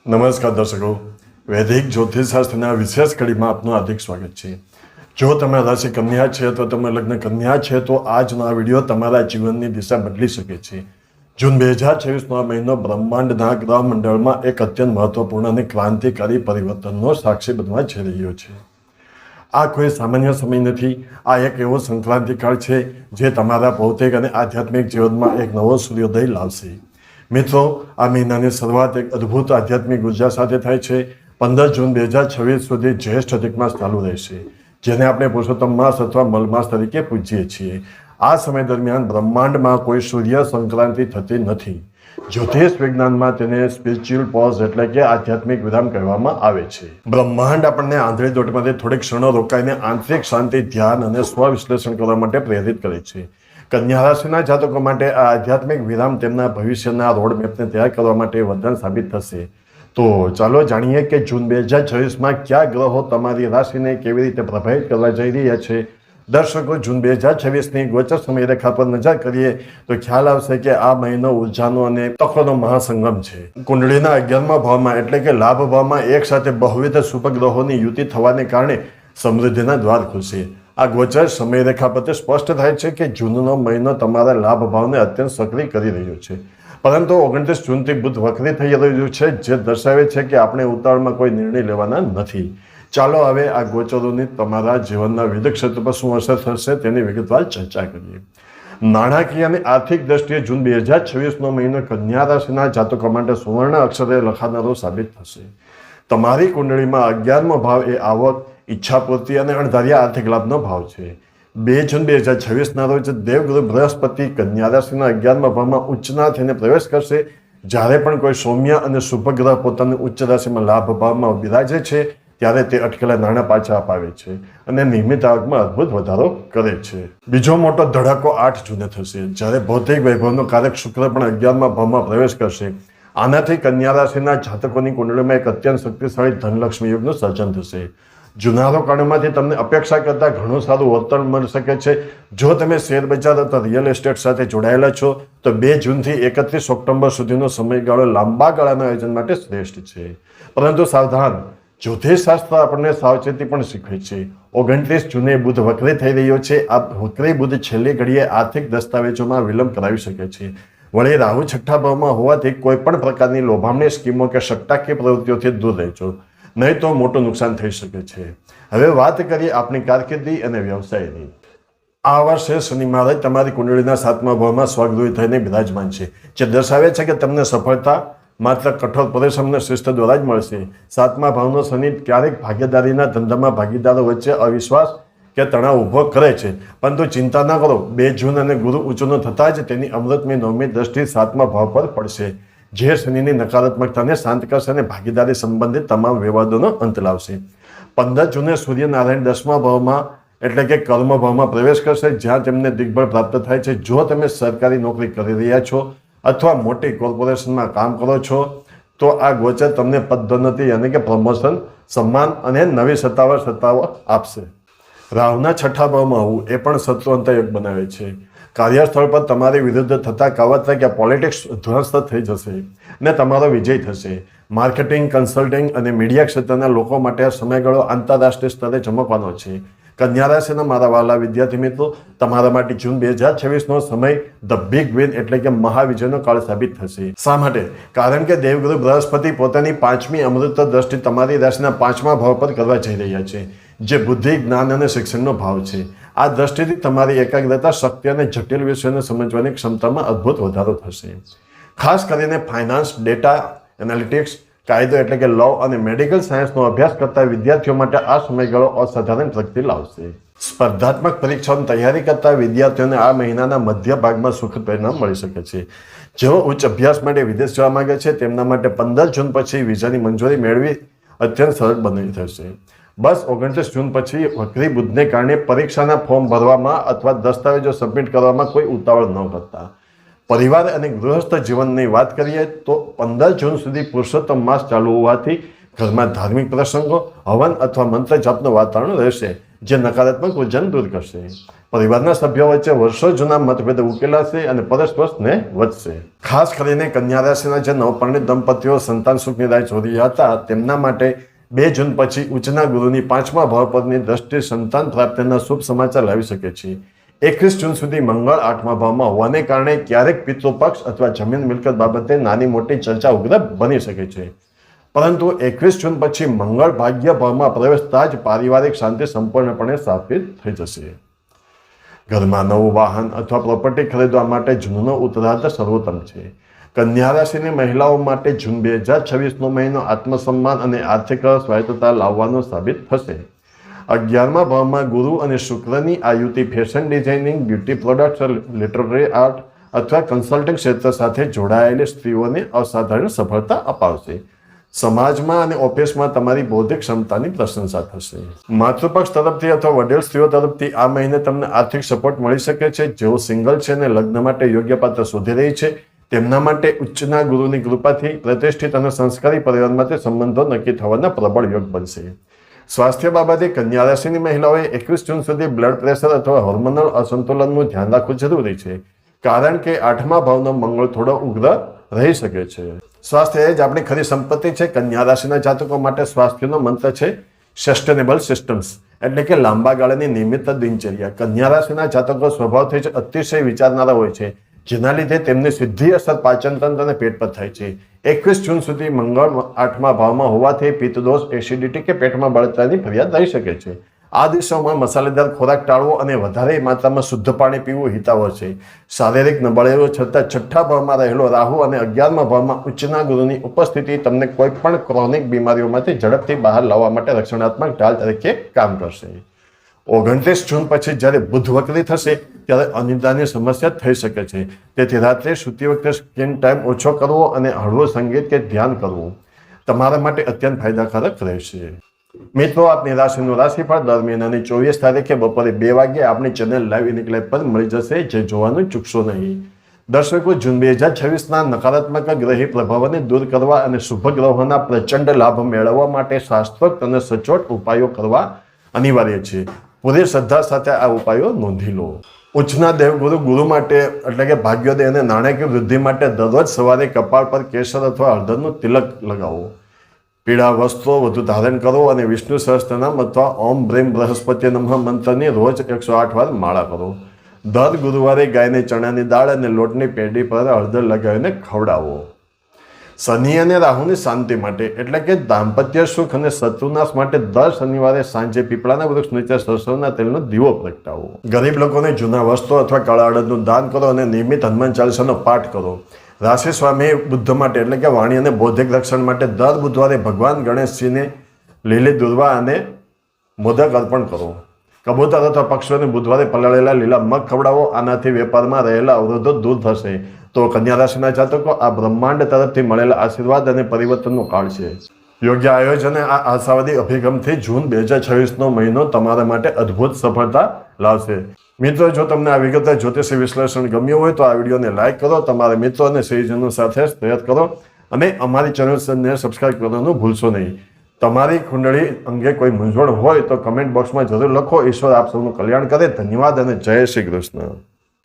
નમસ્કાર દર્શકો, વૈદિક જ્યોતિષશાસ્ત્રના વિશેષ કડીમાં આપનું હાર્દિક સ્વાગત છે। જો તમે રાશિ કન્યા છે તો તમે લગ્ન કન્યા છે તો આજનો આ વિડીયો તમારા જીવનની દિશા બદલી શકે છે। જૂન 2026નો આ મહિનો બ્રહ્માંડના ગ્રહ મંડળમાં એક અત્યંત મહત્વપૂર્ણ અને ક્રાંતિકારી પરિવર્તનનો સાક્ષી બનવા જઈ રહ્યો છે। આ કોઈ સામાન્ય સમય નથી, આ એક એવો સંક્રાંતિકાળ છે જે તમારા ભૌતિક અને આધ્યાત્મિક જીવનમાં એક નવો સૂર્યોદય લાવશે। મિત્રો, આ મહિનાની શરૂઆત એક અદ્ભુત આધ્યાત્મિક ઉર્જા સાથે થાય છે। 15 જૂન 2026 સુધી જ્યેષ્ઠ અધિક માસ ચાલુ રહેશે, જેને આપણે પુરુષોત્તમ માસ અથવા મલમાસ તરીકે પૂજીએ છીએ। આ સમય દરમિયાન બ્રહ્માંડમાં કોઈ સૂર્ય સંક્રાંતિ થતી નથી। જ્યોતિષ વિજ્ઞાનમાં તેને સ્પિરિચ્યુઅલ પોઝ એટલે કે આધ્યાત્મિક વિરામ કહેવામાં આવે છે। બ્રહ્માંડ આપણને આંતરિક દોટમાંથી થોડીક ક્ષણો રોકાઈને આંતરિક શાંતિ, ધ્યાન અને સ્વ વિશ્લેષણ કરવા માટે પ્રેરિત કરે છે। કન્યા રાશિના જાતકો માટે આ આધ્યાત્મિક વિરામ તેમના ભવિષ્યના રોડમેપને તૈયાર કરવા માટે વરદાન સાબિત થશે। તો ચાલો જાણીએ કે જૂન 2026માં કયા ગ્રહો તમારી રાશિને કેવી રીતે પ્રભાવિત કરવા જઈ રહ્યા છે। દર્શકો, જૂન 2026ની ગોચર સમયરેખા પર નજર કરીએ તો ખ્યાલ આવશે કે આ મહિનો ઉર્જાનો અને તકોનો મહાસંગમ છે। કુંડળીના 11મા ભાવમાં એટલે કે લાભ ભાવમાં એક સાથે બહુવિધ શુભ ગ્રહોની યુતિ થવાને કારણે સમૃદ્ધિના દ્વાર ખુલશે। આ ગોચર સમયરેખા પરથી સ્પષ્ટ થાય છે કે જૂનનો મહિનો તમારા લાભ ભાવને અત્યંત સક્રિય કરી રહ્યો છે, પરંતુ 29 જૂનથી બુધ વક્રી થઈ રહ્યું છે, જે દર્શાવે છે કે આપણે ઉતાવળમાં કોઈ નિર્ણય લેવાના નથી। ચાલો હવે આ ગોચરોની તમારા જીવનના વિવિધ ક્ષેત્રો પર શું અસર થશે તેની વિગતવાર ચર્ચા કરીએ। નાણાકીય અને આર્થિક દ્રષ્ટિએ જૂન 2026નો મહિનો કન્યા રાશિના જાતકો માટે સુવર્ણ અક્ષરે લખાનારો સાબિત થશે। તમારી કુંડળીમાં 11મો ભાવ એ આવક, ઈચ્છાપૂર્તિ અને અણધાર્યા આર્થિક લાભનો ભાવ છે। 2 જૂન 2026ના રોજ દેવગુરુ બૃહસ્પતિ કન્યા રાશિના 11મા ભાવમાં ઉચ્ચના થઈને પ્રવેશ કરશે। જ્યારે પણ કોઈ સૌમ્ય અને શુભ ગ્રહ પોતાની ઉચ્ચ રાશિમાં લાભ ભાવમાં બિરાજે છે ત્યારે તે અટકેલા નાણાં પાછા અપાવે છે અને નિયમિત આવકમાં અદ્ભુત વધારો કરે છે। બીજો મોટો ધડાકો 8 જૂને થશે, જ્યારે ભૌતિક વૈભવનો કારક શુક્ર પણ 11મા ભાવમાં પ્રવેશ કરશે। આનાથી કન્યા રાશિના જાતકોની કુંડળીમાં એક અત્યંત શક્તિશાળી ધનલક્ષ્મી યોગનું સર્જન થશે। જૂના રોકાણોમાંથી તમને અપેક્ષા કરતાં ઘણું સારું વળતર મળી શકે છે। જો તમે શેર બજાર અથવા રિયલ એસ્ટેટ સાથે જોડાયેલા છો તો 2 જૂનથી 31 ઓક્ટોબર સુધીનો સમયગાળો લાંબા ગાળાના આયોજન માટે શ્રેષ્ઠ છે, પરંતુ સાવધાન, જ્યોતિષશાસ્ત્ર આપણને સાવચેતી પણ શીખવે છે। 29 જૂને બુધ વક્રી થઈ રહ્યો છે। આ વક્રી બુધ છેલ્લી ઘડીએ આર્થિક દસ્તાવેજોમાં વિલંબ કરાવી શકે છે। વળી રાહુ 6ઠ્ઠા ભાવમાં હોવાથી કોઈ પણ પ્રકારની લોભામણી સ્કીમો કે સટ્ટાકીય પ્રવૃત્તિઓથી દૂર રહેજો, નહીં તો મોટું નુકસાન થઈ શકે છે। હવે વાત કરીએ આપણી કારકિર્દી અને વ્યવસાયની। આ વર્ષે શનિ મહારાજ તમારી કુંડળીના 7મા ભાવમાં સ્વગૃહી થઈને બિરાજમાન છે, જે દર્શાવે છે કે તમને સફળતા માત્ર કઠોર પરિશ્રમ અને શિસ્ત દ્વારા જ મળશે। 7મા ભાવનો શનિ ક્યારેક ભાગીદારીના ધંધામાં ભાગીદારો વચ્ચે અવિશ્વાસ કે તણાવ ઊભો કરે છે, પરંતુ ચિંતા ન કરો। 2 જૂન અને ગુરુ ઊંચો થતાં જ તેની અમૃતમય નવમી દ્રષ્ટિ 7મા ભાવ પર પડશે, જે શનિની નકારાત્મકતાને શાંત કરશે અને ભાગીદારી સંબંધિત તમામ વિવાદોનો અંત લાવશે। 15 જૂને સૂર્યનારાયણ 10મા ભાવમાં એટલે કે કર્મ ભાવમાં પ્રવેશ કરશે, જ્યાં તેમને દિગ્બળ પ્રાપ્ત થાય છે। જો તમે સરકારી નોકરી કરી રહ્યા છો અથવા મોટી કોર્પોરેશનમાં કામ કરો છો તો આ ગોચર તમને પદોન્નતિ યાની કે પ્રમોશન, સન્માન અને નવી સત્તાઓ આપશે। રાહુના 6ઠ્ઠા ભાવમાં હોવું એ પણ શત્રુ અંતરયોગ બનાવે છે। કાર્યસ્થળ પર તમારી વિરુદ્ધ થતા કાવતરા કે પોલિટિક્સ ધ્વસ્ત થઈ જશે અને તમારો વિજય થશે। માર્કેટિંગ, કન્સલ્ટિંગ અને મીડિયા ક્ષેત્રના લોકો માટે આ સમયગાળો આંતરરાષ્ટ્રીય સ્તરે ચમકવાનો છે। કન્યા રાશિના મારા વાલા વિદ્યાર્થી મિત્રો, તમારા માટે જૂન 2026નો સમય ધ બિગ વિન એટલે કે મહાવિજયનો કાળ સાબિત થશે। શા માટે? કારણ કે દેવગુરુ બૃહસ્પતિ પોતાની 5મી અમૃત દ્રષ્ટિ તમારી રાશિના 5મા ભાવ પર કરવા જઈ રહ્યા છે, જે બુદ્ધિ, જ્ઞાન અને શિક્ષણનો ભાવ છે। આ દ્રષ્ટિથી તમારી એકાગ્રતા, શક્તિ અને જટિલ વિષયોને સમજવાની ક્ષમતામાં અદ્ભુત વધારો થશે। ખાસ કરીને ફાઇનાન્સ, ડેટા એનાલિટિક્સ, કાયદો એટલે કે લો અને મેડિકલ સાયન્સનો અભ્યાસ કરતા વિદ્યાર્થીઓ માટે આ સમયગાળો અસાધારણ પ્રગતિ લાવશે। સ્પર્ધાત્મક પરીક્ષાઓની તૈયારી કરતા વિદ્યાર્થીઓને આ મહિનાના મધ્ય ભાગમાં સુખદ પરિણામ મળી શકે છે। જેઓ ઉચ્ચ અભ્યાસ માટે વિદેશ જવા માંગે છે તેમના માટે 15 જૂન પછી વિઝાની મંજૂરી મેળવી અત્યંત સરળ બની થશે। બસ 29 જૂન પછી વક્રી બુધને કારણે પરીક્ષાના ફોર્મ ભરવામાં અથવા દસ્તાવેજો સબમિટ કરવામાં કોઈ ઉતાવળ ન કરતા। પરિવાર અને ગૃહસ્થ જીવનની વાત કરીએ તો 15 જૂન સુધી પુરુષોત્તમ માસ ચાલુ હોવાથી ઘરમાં ધાર્મિક પ્રસંગો, હવન અથવા મંત્ર જાપનું વાતાવરણ રહેશે, જે નકારાત્મક ઉર્જાને દૂર કરશે. પરિવારના સભ્યો વચ્ચે વર્ષો જૂના મતભેદ ઉકેલાશે અને પરસ્પર સ્નેહ વધશે. ખાસ કરીને કન્યા રાશિના જે નવપરિણીત દંપતીઓ સંતાન સુખની રાહ જોઈ રહ્યા હતા તેમના માટે 2 જૂન પછી ઉચ્ચના ગુરુની 5મા ભાવ પરની દ્રષ્ટિ સંતાન પ્રાપ્તિના શુભ સમાચાર લાવી શકે છે. 21 જૂન સુધી મંગળ 8મા ભાવમાં હોવાને કારણે ક્યારેક પિતૃપક્ષ અથવા જમીન મિલકત બાબતે નાની મોટી ચર્ચા ઉગ્ર બની શકે છે. પરંતુ 21 જૂન પછી મંગળ ભાગ્ય ભાવમાં પ્રવેશતા જ પારિવારિક શાંતિ સંપૂર્ણપણે સ્થાપિત થઈ જશે. ઘરમાં નવું વાહન અથવા પ્રોપર્ટી ખરીદવા માટે જૂનનો ઉત્તરાર્ધ સર્વોત્તમ છે. કન્યા રાશિની મહિલાઓ માટે જૂન 2026નો મહિનો આત્મસન્માન અને આર્થિક સ્વાયત્તતા લાવવાનો સાબિત થશે. 11મા ભાવમાં ગુરુ અને શુક્રની આ યુતિ fashion designing, beauty products, literary art અથવા કન્સલ્ટિંગ ક્ષેત્ર સાથે જોડાયેલી સ્ત્રીઓને અસાધારણ સફળતા અપાવશે. સમાજમાં અને ઓફિસમાં તમારી બૌદ્ધિક ક્ષમતાની પ્રશંસા થશે. માતૃપક્ષ તરફથી અથવા વડીલ સ્ત્રીઓ તરફથી આ મહિને તમને આર્થિક સપોર્ટ મળી શકે છે. જેઓ સિંગલ છે અને લગ્ન માટે યોગ્ય પાત્ર શોધી રહી છે તેમના માટે ઉચ્ચના ગુરુની કૃપાથી પ્રતિષ્ઠિત અને સંસ્કારી પરિવારમાંથી સંબંધો નક્કી થવાના પ્રબળ યોગ બનશે. સ્વાસ્થ્ય બાબતે કન્યા રાશિની મહિલાઓએ 21 જૂન સુધી બ્લડ પ્રેશર અથવા હોર્મોનલ અસંતુલનનું ધ્યાન રાખવું જરૂરી છે, કારણ કે 8મા ભાવનો મંગળ થોડો ઉગ્ર રહી શકે છે. સ્વાસ્થ્ય એ જ આપણી ખરી સંપત્તિ છે. કન્યા રાશિના જાતકો માટે સ્વાસ્થ્યનો મંત્ર છે સસ્ટેનેબલ સિસ્ટમ્સ, એટલે કે લાંબા ગાળાની નિયમિત દિનચર્યા. કન્યા રાશિના જાતકો સ્વભાવથી જ અતિશય વિચારનારા હોય છે, જેના લીધે તેમની સીધી અસર પાચન તંત્ર અને પેટ પર થાય છે. 21 જૂન સુધી મંગળ 8મા ભાવમાં હોવાથી પિત્તદોષ, એસિડિટી કે પેટમાં બળતરાની ફરિયાદ રહી શકે છે. આ દિવસોમાં મસાલેદાર ખોરાક ટાળવો અને વધારે માત્રામાં શુદ્ધ પાણી પીવું હિતાવહ છે. શારીરિક નબળાઈઓ છતાં 6ઠ્ઠા ભાવમાં રહેલો રાહુ અને 11મા ભાવમાં ઉચ્ચના ગુરુની ઉપસ્થિતિ તમને કોઈ પણ ક્રોનિક બીમારીઓમાંથી ઝડપથી બહાર લાવવા માટે રક્ષણાત્મક ઢાલ તરીકે કામ કરશે. 29 જૂન પછી જ્યારે બુધ વક્રી થશે ત્યારે અનિદ્રાની સમસ્યા થઈ શકે છે. તેથી રાત્રે સૂતી વખતે સ્ક્રીન ટાઈમ ઓછો કરવો અને હળવું સંગીત કે ધ્યાન કરવું તમારા માટે અત્યંત ફાયદાકારક રહેશે. મિત્રો, આપની રાશિનું રાશિફળ દર મહિનાની 24 તારીખે બપોરે 2 વાગ્યે આપણી ચેનલ લાઈવ યુનિક લાઈવ પર મળી જશે, જે જોવાનું ચૂકશો નહીં. દર્શકો, જૂન 2026ના નકારાત્મક ગ્રહી પ્રભાવોને દૂર કરવા અને શુભ ગ્રહોના પ્રચંડ લાભ મેળવવા માટે શાસ્ત્રોક્ત અને સચોટ ઉપાયો કરવા અનિવાર્ય છે. પૂરી શ્રદ્ધા સાથે આ ઉપાયો નોંધી લો. ઉચ્ચના દેવગુરુ ગુરુ માટે એટલે કે ભાગ્યોદય અને નાણાકીય વૃદ્ધિ માટે દરરોજ સવારે કપાળ પર કેસર અથવા હળદરનું તિલક લગાવો. પીળા વસ્ત્રો વધુ ધારણ કરો અને વિષ્ણુ સહસ્ત્રનામ અથવા ઓમ બ્રેમ બૃહસ્પતિ નમઃ મંત્રની રોજ 108 વાર માળા કરો. દર ગુરુવારે ગાયને ચણાની દાળ અને લોટની પેઢી પર હળદર લગાવીને ખવડાવો. શનિ અને રાહુની શાંતિ માટે એટલે કે દાંપત્ય સુખ અને શત્રુનાશ માટે દર શનિવારે સાંજે પીપળાના વૃક્ષ નીચે સરસવના તેલનો દીવો પ્રગટાવો. ગરીબ લોકોને જૂના વસ્ત્રો અથવા કાળા અડદનું દાન કરો અને નિયમિત હનુમાન ચાલીસાનો પાઠ કરો. રાશિ સ્વામી બુદ્ધ માટે એટલે કે વાણી અને બૌદ્ધિક રક્ષણ માટે દર બુધવારે ભગવાન ગણેશજીને લીલી દુર્વા અને મોદક અર્પણ કરો. કબૂતર અથવા પક્ષીઓને બુધવારે પલાળેલા લીલા મગ ખવડાવો. આનાથી વેપારમાં રહેલા અવરોધો દૂર થશે. તો કન્યા રાશિના જાતકો, આ બ્રહ્માંડ તરફથી મળેલા આશીર્વાદ અને પરિવર્તનનો કાળ છે. યોગ્ય આયોજન અને આ આશાવાદી અભિગમથી જૂન 2026નો મહિનો તમારા માટે અદ્ભુત સફળતા લાવશે. મિત્રો, જો તમને આ વિગતે જ્યોતિષી વિશ્લેષણ ગમ્યું હોય તો આ વિડીયોને લાઇક કરો, તમારા મિત્રો અને સ્નેહીજનો સાથે શેર કરો અને અમારી ચેનલને સબસ્ક્રાઇબ કરવાનું ભૂલશો નહીં. તમારી કુંડળી અંગે કોઈ મૂંઝવણ હોય તો કમેન્ટ બોક્સમાં જરૂર લખો. ઈશ્વર આપ સૌનું કલ્યાણ કરે. ધન્યવાદ અને જય શ્રી કૃષ્ણ.